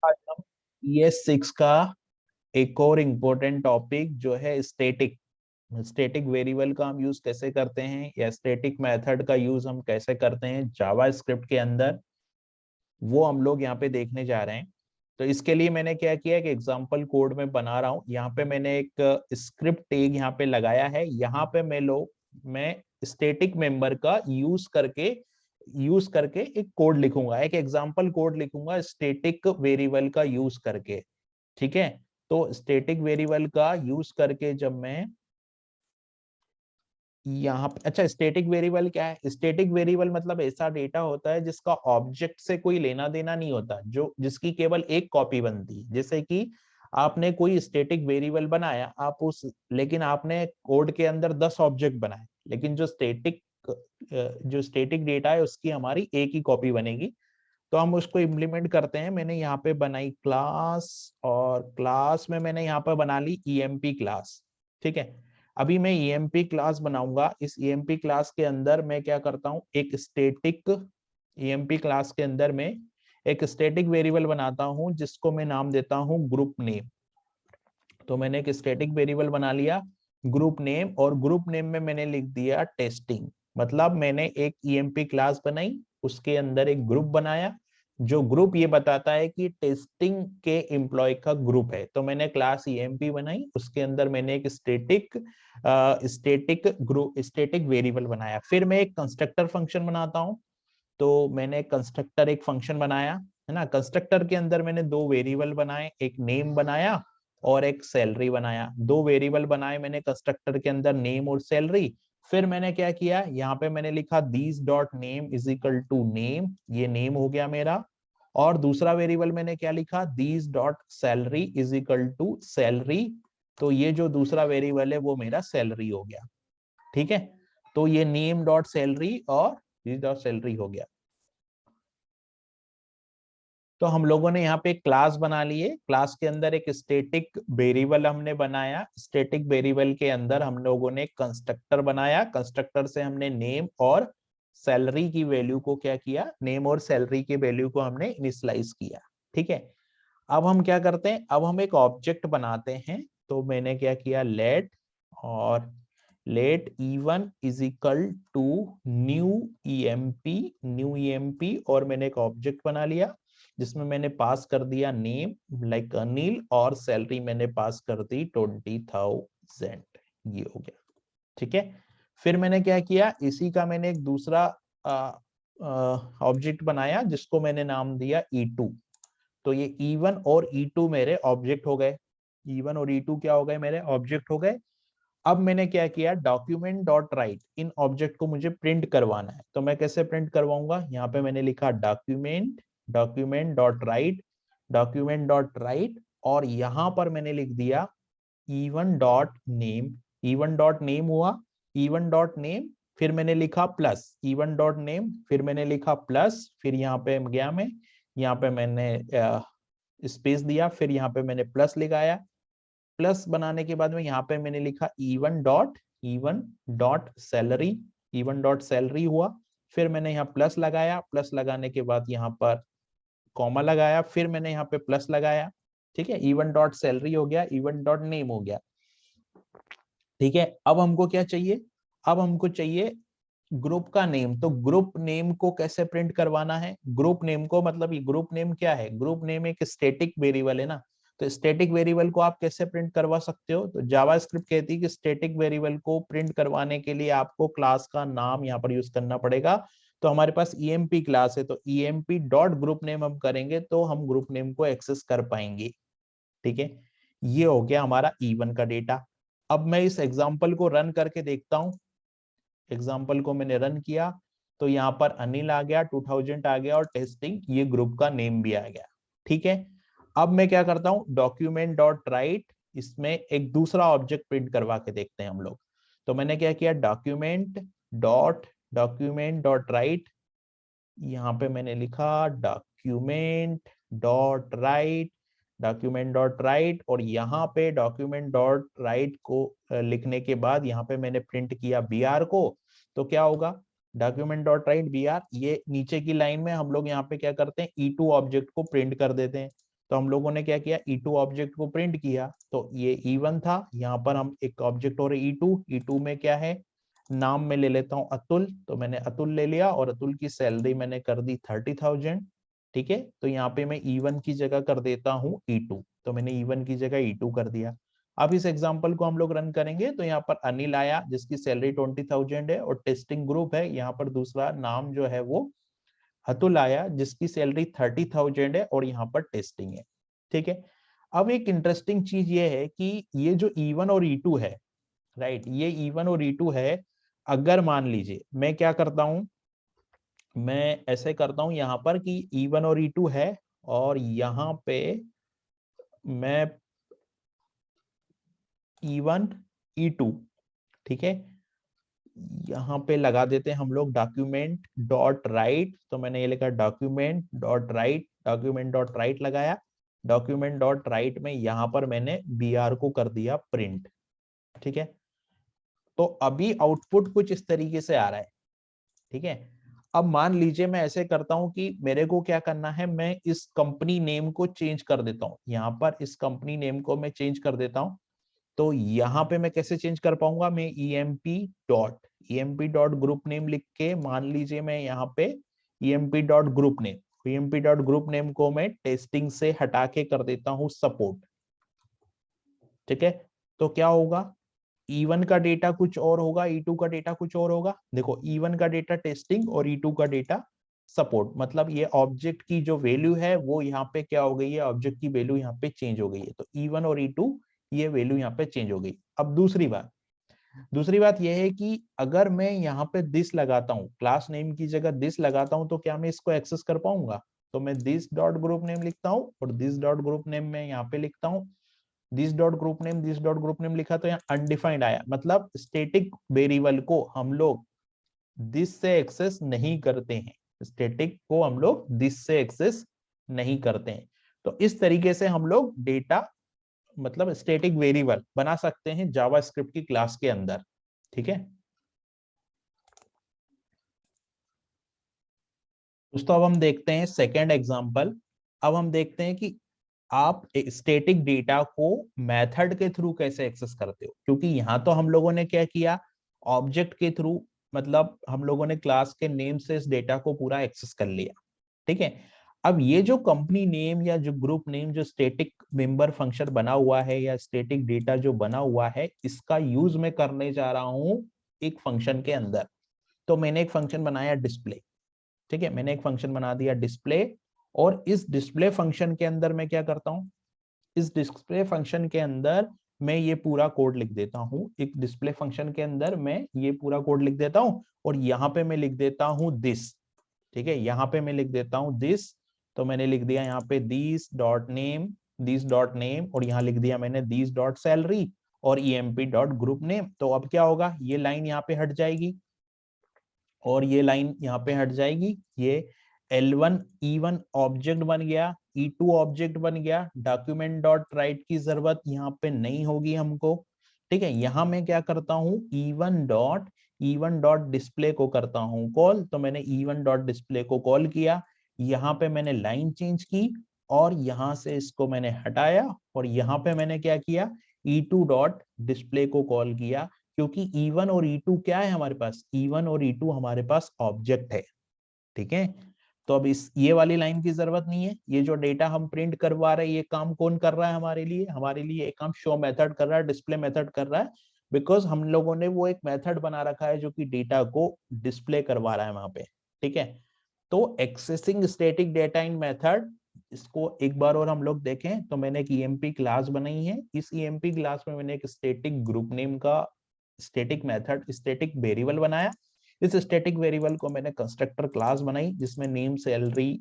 आज हम ES6 का एक और इम्पोर्टेंट टॉपिक जो है स्टैटिक स्टैटिक वेरिएबल का हम यूज कैसे करते हैं या स्टैटिक मेथड का यूज हम कैसे करते हैं जावा स्क्रिप्ट के अंदर, वो हम लोग यहाँ पे देखने जा रहे हैं। तो इसके लिए मैंने क्या किया कि एग्जांपल कोड में बना रहा हूँ। यहाँ पे मैंने एक स्क्रिप्ट टैग यहाँ पे लगाया है। यहाँ पे मैं स्टैटिक मेंबर का यूज करके एक कोड लिखूंगा, एक एग्जांपल कोड लिखूंगा स्टैटिक वेरिएबल का यूज करके। ठीक है, तो स्टैटिक वेरिएबल का यूज करके जब मैं यहाँ पे, अच्छा स्टैटिक वेरिएबल क्या है? स्टैटिक वेरिएबल मतलब ऐसा डेटा होता है जिसका ऑब्जेक्ट से कोई लेना देना नहीं होता, जो जिसकी केवल एक कॉपी बनती है। जैसे कि आपने कोई स्टैटिक वेरिएबल बनाया, लेकिन आपने कोड के अंदर 10 ऑब्जेक्ट बनाए, लेकिन जो स्टैटिक डेटा है उसकी हमारी एक ही कॉपी बनेगी। तो हम उसको इम्प्लीमेंट करते हैं। मैंने यहाँ पे बनाई क्लास, और क्लास में मैंने यहाँ पे बना ली ईएमपी क्लास। ठीक है, अभी मैं ईएमपी क्लास बनाऊंगा। इस ईएमपी क्लास के अंदर मैं क्या करता हूँ, एक स्टैटिक ईएमपी क्लास के अंदर मैं एक स्टैटिक वेरिएबल बनाता हूँ जिसको मैं नाम देता हूँ ग्रुप नेम। तो मैंने एक स्टैटिक वेरिएबल बना लिया ग्रुप नेम, और ग्रुप नेम में मैंने लिख दिया टेस्टिंग। मतलब मैंने एक ईएमपी क्लास बनाई, उसके अंदर एक ग्रुप बनाया, जो ग्रुप ये बताता है कि टेस्टिंग के एम्प्लॉय का ग्रुप है। तो मैंने क्लास ईएमपी बनाई, उसके अंदर मैंने एक स्टैटिक वेरिएबल बनाया। फिर मैं एक कंस्ट्रक्टर फंक्शन बनाता हूँ। तो मैंने कंस्ट्रक्टर एक फंक्शन बनाया, है ना। कंस्ट्रक्टर के अंदर मैंने दो वेरिएबल बनाए, एक नेम बनाया और एक सैलरी बनाया। दो वेरिएबल बनाए मैंने कंस्ट्रक्टर के अंदर, नेम और सैलरी। फिर मैंने क्या किया, यहाँ पे मैंने लिखा this dot name is equal to name, ये नेम हो गया मेरा। और दूसरा वेरिएबल मैंने क्या लिखा, this dot salary is equal to salary. तो ये जो दूसरा वेरिएबल है वो मेरा सैलरी हो गया। ठीक है, तो ये नेम डॉट सैलरी और दिस डॉट सैलरी हो गया। तो हम लोगों ने यहाँ पे एक क्लास बना ली है। क्लास के अंदर एक स्टैटिक वेरिएबल हमने बनाया। स्टैटिक वेरिएबल के अंदर हम लोगों ने कंस्ट्रक्टर बनाया। कंस्ट्रक्टर से हमने नेम और सैलरी की वैल्यू को क्या किया, नेम और सैलरी की वैल्यू को हमने इनिशियलाइज किया। ठीक है, अब हम क्या करते हैं, अब हम एक ऑब्जेक्ट बनाते हैं। तो मैंने क्या किया, let E1 is equal to new EMP, और मैंने एक ऑब्जेक्ट बना लिया जिसमें मैंने पास कर दिया नेम लाइक अनिल, और सैलरी मैंने पास कर दी 20,000। ये हो गया। ठीक है, फिर मैंने क्या किया, इसी का मैंने एक दूसरा ऑब्जेक्ट बनाया जिसको मैंने नाम दिया E2। तो ये E1 और E2 मेरे ऑब्जेक्ट हो गए। E1 और E2 क्या हो गए, मेरे ऑब्जेक्ट हो गए। अब मैंने क्या किया, डॉक्यूमेंट डॉट राइट, इन ऑब्जेक्ट को मुझे प्रिंट करवाना है। तो मैं कैसे प्रिंट करवाऊंगा, यहाँ पे मैंने लिखा document document dot right document dot right, और यहाँ पर मैंने लिख दिया E1 dot name. E1 dot name हुआ, E1 डॉट नेम, फिर मैंने लिखा प्लस E1 डॉट नेम, फिर मैंने लिखा प्लस, फिर यहाँ पे गया मैं, यहाँ पे मैंने स्पेस दिया, फिर यहाँ पे मैंने प्लस लगाया। प्लस बनाने के बाद में यहाँ पे मैंने लिखा E1 डॉट सैलरी हुआ। फिर मैंने यहाँ प्लस लगाया, प्लस लगाने के बाद यहाँ पर कॉमा लगाया, फिर मैंने यहाँ पे प्लस लगाया। ठीक है, E1 डॉट सैलरी हो गया, E1 डॉट नेम हो गया। ठीक है, अब हमको क्या चाहिए, अब हमको चाहिए ग्रुप का नेम। तो ग्रुप नेम को कैसे प्रिंट करवाना है, ग्रुप नेम को, मतलब ये ग्रुप नेम क्या है, ग्रुप नेम एक स्टैटिक वेरिएबल है ना। तो स्टैटिक वेरिएबल को आप कैसे प्रिंट करवा सकते हो, तो जावा स्क्रिप्ट कहती है कि स्टैटिक वेरिएबल को प्रिंट करवाने के लिए आपको क्लास का नाम यहाँ पर यूज करना पड़ेगा। तो हमारे पास ईएमपी क्लास है, तो ईएमपी डॉट ग्रुप नेम हम करेंगे तो हम ग्रुप नेम को एक्सेस कर पाएंगे। ठीक है, ये हो गया हमारा E1 का डेटा। अब मैं इस एग्जाम्पल को रन करके देखता हूँ। एग्जाम्पल को मैंने रन किया तो यहाँ पर अनिल आ गया, 2000 आ गया, और टेस्टिंग, ये ग्रुप का नेम भी आ गया। ठीक है, अब मैं क्या करता हूँ, डॉक्यूमेंट डॉट राइट, इसमें एक दूसरा ऑब्जेक्ट प्रिंट करवा के देखते हैं हम लोग। तो मैंने क्या किया, डॉक्यूमेंट डॉट राइट, यहाँ पे मैंने लिखा डॉक्यूमेंट डॉट राइट, और यहाँ पे डॉक्यूमेंट डॉट राइट को लिखने के बाद यहाँ पे मैंने प्रिंट किया BR को। तो क्या होगा, डॉक्यूमेंट डॉट राइट BR, ये नीचे की लाइन में हम लोग यहाँ पे क्या करते हैं, E2 ऑब्जेक्ट को प्रिंट कर देते हैं। तो हम लोगों ने क्या किया, E2 ऑब्जेक्ट को प्रिंट किया। तो ये E1 था, यहाँ पर हम एक ऑब्जेक्ट और E2 में क्या है, नाम में ले लेता हूँ अतुल, तो मैंने अतुल ले लिया और अतुल की सैलरी मैंने कर दी 30,000। ठीक है, तो यहाँ पे मैं E1 की जगह कर देता हूँ E2, तो मैंने E1 की जगह E2 कर दिया। अब इस एग्जांपल को हम लोग रन करेंगे तो यहाँ पर अनिल आया जिसकी सैलरी 20,000 है और टेस्टिंग ग्रुप है, यहाँ पर दूसरा नाम जो है वो अतुल आया जिसकी सैलरी 30,000 है और यहाँ पर टेस्टिंग है। ठीक है, अब एक इंटरेस्टिंग चीज ये है कि ये जो E1 और E2 है, राइट, ये E1 और E2 है। अगर मान लीजिए मैं क्या करता हूं, मैं ऐसे करता हूं यहाँ पर कि E1 और E2 है और यहाँ पे मैं E1 E2, ठीक है, यहाँ पे लगा देते हैं हम लोग डॉक्यूमेंट डॉट राइट। तो मैंने ये लिखा document dot right, document dot right लगाया। डॉक्यूमेंट डॉट राइट में यहाँ पर मैंने BR को कर दिया प्रिंट। ठीक है, तो अभी आउटपुट कुछ इस तरीके से आ रहा है। ठीक है, अब मान लीजिए मैं ऐसे करता हूं कि मेरे को क्या करना है, मैं इस कंपनी नेम को चेंज कर देता हूं, यहाँ पर इस कंपनी नेम को मैं चेंज कर देता हूं। तो यहाँ पे मैं कैसे चेंज कर पाऊंगा, मैं emp डॉट ग्रुप नेम लिख के, मान लीजिए मैं यहाँ पे emp dot group name, emp dot group name को मैं टेस्टिंग से हटा के कर देता हूं सपोर्ट। ठीक है, तो क्या होगा, E1 का डेटा कुछ और होगा, E2 का डेटा कुछ और होगा। देखो E1 का डेटा टेस्टिंग और E2 का डेटा सपोर्ट, मतलब ये ऑब्जेक्ट की जो वैल्यू है वो यहाँ पे क्या हो गई है, ऑब्जेक्ट की वैल्यू यहाँ पे चेंज हो गई है। तो E1 और E2 ये वैल्यू यहाँ पे चेंज हो गई। अब दूसरी बात यह है कि अगर मैं यहाँ पे दिस लगाता हूँ, क्लास नेम की जगह दिस लगाता हूँ, तो क्या मैं इसको एक्सेस कर पाऊंगा। तो मैं दिस डॉट ग्रुप नेम लिखता हूँ और दिस डॉट ग्रुप नेम में यहाँ पे लिखता हूँ दिस डॉट ग्रुप नेम लिखा तो यहाँ अनडिफाइंड आया, मतलब स्टैटिक वेरिएबल को हम लोग दिस से एक्सेस नहीं करते हैं, स्टैटिक को हम लोग दिस से एक्सेस नहीं करते हैं। तो इस तरीके से हम लोग डेटा मतलब स्टैटिक वेरिएबल बना सकते हैं जावास्क्रिप्ट की क्लास के अंदर। ठीक है दोस्तों, अब हम देखते हैं सेकेंड एग्जांपल। अब हम देखते हैं कि आप स्टैटिक डेटा को मेथड के थ्रू कैसे एक्सेस करते हो, क्योंकि यहाँ तो हम लोगों ने क्या किया, ऑब्जेक्ट के थ्रू, मतलब हम लोगों ने क्लास के नेम से इस डेटा को पूरा एक्सेस कर लिया। ठीक है, अब ये जो कंपनी नेम या जो ग्रुप नेम जो स्टैटिक मेंबर फंक्शन बना हुआ है या स्टैटिक डेटा जो बना हुआ है, इसका यूज मैं करने जा रहा हूं एक फंक्शन के अंदर। तो मैंने एक फंक्शन बनाया डिस्प्ले। ठीक है, मैंने एक फंक्शन बना दिया डिस्प्ले, और इस डिस्प्ले फंक्शन के अंदर मैं क्या करता हूं, इस डिस्प्ले फंक्शन के अंदर मैं ये पूरा कोड लिख देता हूं। एक डिस्प्ले फंक्शन के अंदर मैं ये पूरा कोड लिख देता हूं और यहाँ पे मैं लिख देता हूं दिस। ठीक है, यहाँ पे मैं लिख देता हूं दिस। तो मैंने लिख दिया यहाँ पे दिस डॉट नेम और यहाँ लिख दिया मैंने दिस डॉट सैलरी और emp डॉट ग्रुप नेम। तो अब क्या होगा, ये लाइन यहाँ पे हट जाएगी और ये लाइन यहाँ पे हट जाएगी। ये L1 E1 ऑब्जेक्ट बन गया, E2 ऑब्जेक्ट बन गया। डॉक्यूमेंट डॉट राइट की जरूरत यहाँ पे नहीं होगी हमको। ठीक है, यहाँ मैं क्या करता हूँ, E1 डॉट डिस्प्ले को करता हूँ कॉल। तो मैंने E1 डॉट डिस्प्ले को कॉल किया, यहाँ पे मैंने लाइन चेंज की और यहाँ से इसको मैंने हटाया और यहाँ पे मैंने क्या किया, E2 डॉट डिस्प्ले को कॉल किया, क्योंकि E1 और E2 क्या है हमारे पास, E1 और E2 हमारे पास ऑब्जेक्ट है। ठीक है, तो अब इस ये वाली लाइन की जरूरत नहीं है। ये जो डेटा हम प्रिंट करवा रहे हैं ये काम कौन कर रहा है हमारे लिए एक काम शो मेथड कर रहा है, डिस्प्ले मेथड कर रहा है। बिकॉज हम लोगों ने वो एक मेथड बना रखा है जो कि डेटा को डिस्प्ले करवा रहा है वहां पे। ठीक है, तो एक्सेसिंग स्टैटिक डेटा इन मेथड, इसको एक बार और हम लोग देखें तो मैंने एक emp क्लास बनाई है। इस emp क्लास में मैंने एक स्टैटिक ग्रुप नेम का स्टैटिक मेथड स्टैटिक वेरिएबल बनाया। इस स्टैटिक वेरिएबल को मैंने कंस्ट्रक्टर क्लास बनाई जिसमें नेम सैलरी,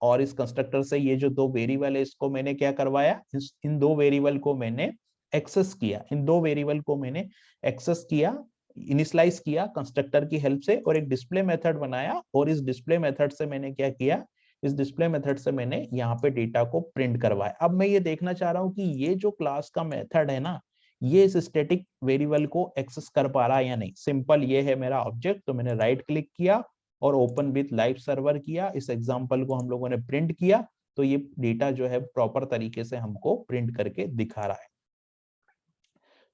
और इस कंस्ट्रक्टर से ये जो दो वेरिएबल है इसको मैंने क्या करवाया, इन दो वेरिएबल को मैंने एक्सेस किया, इन दो वेरिएबल को मैंने एक्सेस किया, इनिशियलाइज किया कंस्ट्रक्टर की हेल्प से, और एक डिस्प्ले मेथड बनाया। और इस डिस्प्ले मेथड से मैंने क्या किया, इस डिस्प्ले मेथड से मैंने यहाँ पे डेटा को प्रिंट करवाया। अब मैं ये देखना चाह रहा हूँ कि ये जो क्लास का मेथड है ना, ये इस स्टैटिक वेरिएबल को एक्सेस कर पा रहा है या नहीं। सिंपल ये है मेरा ऑब्जेक्ट, तो मैंने राइट क्लिक किया और ओपन विथ लाइव सर्वर किया। इस एग्जांपल को हम लोगों ने प्रिंट किया तो ये डेटा जो है प्रॉपर तरीके से हमको प्रिंट करके दिखा रहा है।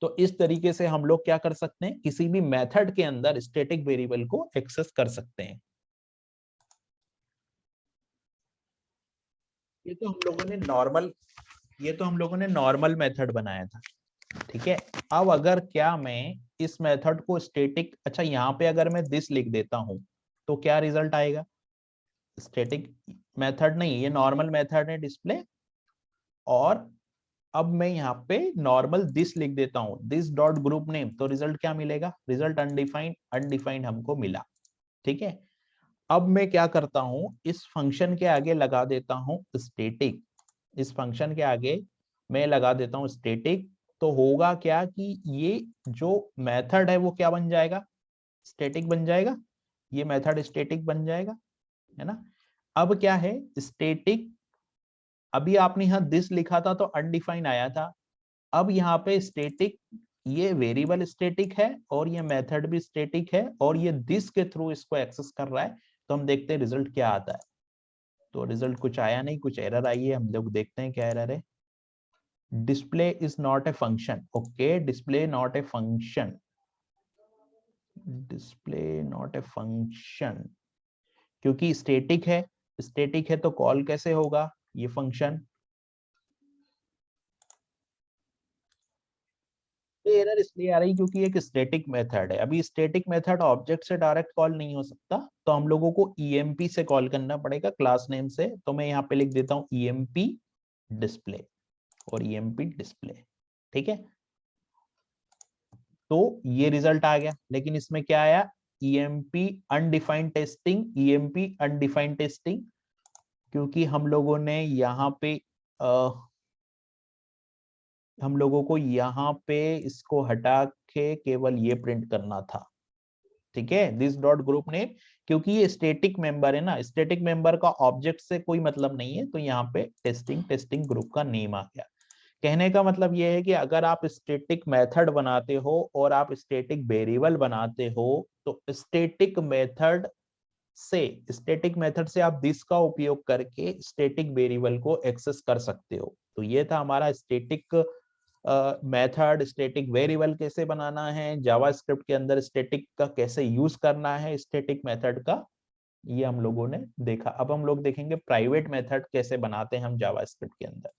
तो इस तरीके से हम लोग क्या कर सकते हैं, किसी भी मेथड के अंदर स्टैटिक वेरिएबल को एक्सेस कर सकते हैं। ये तो हम लोगों ने नॉर्मल मेथड बनाया था, ठीक है। अब अगर क्या मैं इस मेथड को स्टैटिक, अच्छा यहाँ पे अगर मैं दिस लिख देता हूं तो क्या रिजल्ट आएगा? स्टैटिक मेथड नहीं, ये नॉर्मल मेथड है डिस्प्ले, और अब मैं यहाँ पे नॉर्मल दिस लिख देता हूं, दिस डॉट ग्रुप नेम, तो रिजल्ट क्या मिलेगा? रिजल्ट अनडिफाइंड, अनडिफाइंड हमको मिला, ठीक है। अब मैं क्या करता हूं, इस फंक्शन के आगे लगा देता हूं स्टैटिक, इस फंक्शन के आगे मैं लगा देता हूं स्टैटिक, तो होगा क्या कि ये जो मेथड है वो क्या बन जाएगा? स्टैटिक बन जाएगा, ये मेथड स्टैटिक बन जाएगा, है ना। अब क्या है स्टैटिक, अभी आपने यहाँ दिस लिखा था तो अनडिफाइंड आया था, अब यहाँ पे स्टैटिक, ये वेरिएबल स्टैटिक है और ये मेथड भी स्टैटिक है और ये दिस के थ्रू इसको एक्सेस कर रहा है, तो हम देखते हैं रिजल्ट क्या आता है। तो रिजल्ट कुछ आया नहीं, कुछ एरर आई है, हम लोग देखते हैं क्या एरर है। Display is not a function, okay, display not a function, display not a function, क्योंकि स्टैटिक है, स्टैटिक है तो कॉल कैसे होगा ये फंक्शन? एरर इसलिए आ रही क्योंकि एक स्टैटिक मेथड है, अभी स्टैटिक मेथड ऑब्जेक्ट से डायरेक्ट कॉल नहीं हो सकता, तो हम लोगों को ईएमपी से कॉल करना पड़ेगा, क्लास नेम से। तो मैं यहाँ पे लिख देता हूँ ईएमपी डिस्प्ले और ईएमपी डिस्प्ले, ठीक है। तो ये रिजल्ट आ गया, लेकिन इसमें क्या आया? EMP undefined testing, EMP undefined testing, क्योंकि हम लोगों ने यहाँ पे हम लोगों को यहाँ पे इसको हटा के केवल ये प्रिंट करना था, ठीक है, दिस डॉट ग्रुप नेम, क्योंकि ये स्टैटिक मेंबर है ना, स्टैटिक मेंबर का ऑब्जेक्ट से कोई मतलब नहीं है, तो यहाँ पे टेस्टिंग टेस्टिंग ग्रुप का नेम आ गया। कहने का मतलब ये है कि अगर आप स्टैटिक मेथड बनाते हो और आप स्टैटिक वेरिएबल बनाते हो, तो स्टैटिक मेथड से आप दिस का उपयोग करके स्टैटिक वेरिएबल को एक्सेस कर सकते हो। तो ये था हमारा स्टैटिक मेथड, स्टैटिक वेरिएबल कैसे बनाना है जावास्क्रिप्ट के अंदर, स्टैटिक का कैसे यूज करना है, स्टैटिक मेथड का, ये हम लोगों ने देखा। अब हम लोग देखेंगे प्राइवेट मेथड कैसे बनाते हैं हम जावास्क्रिप्ट के अंदर।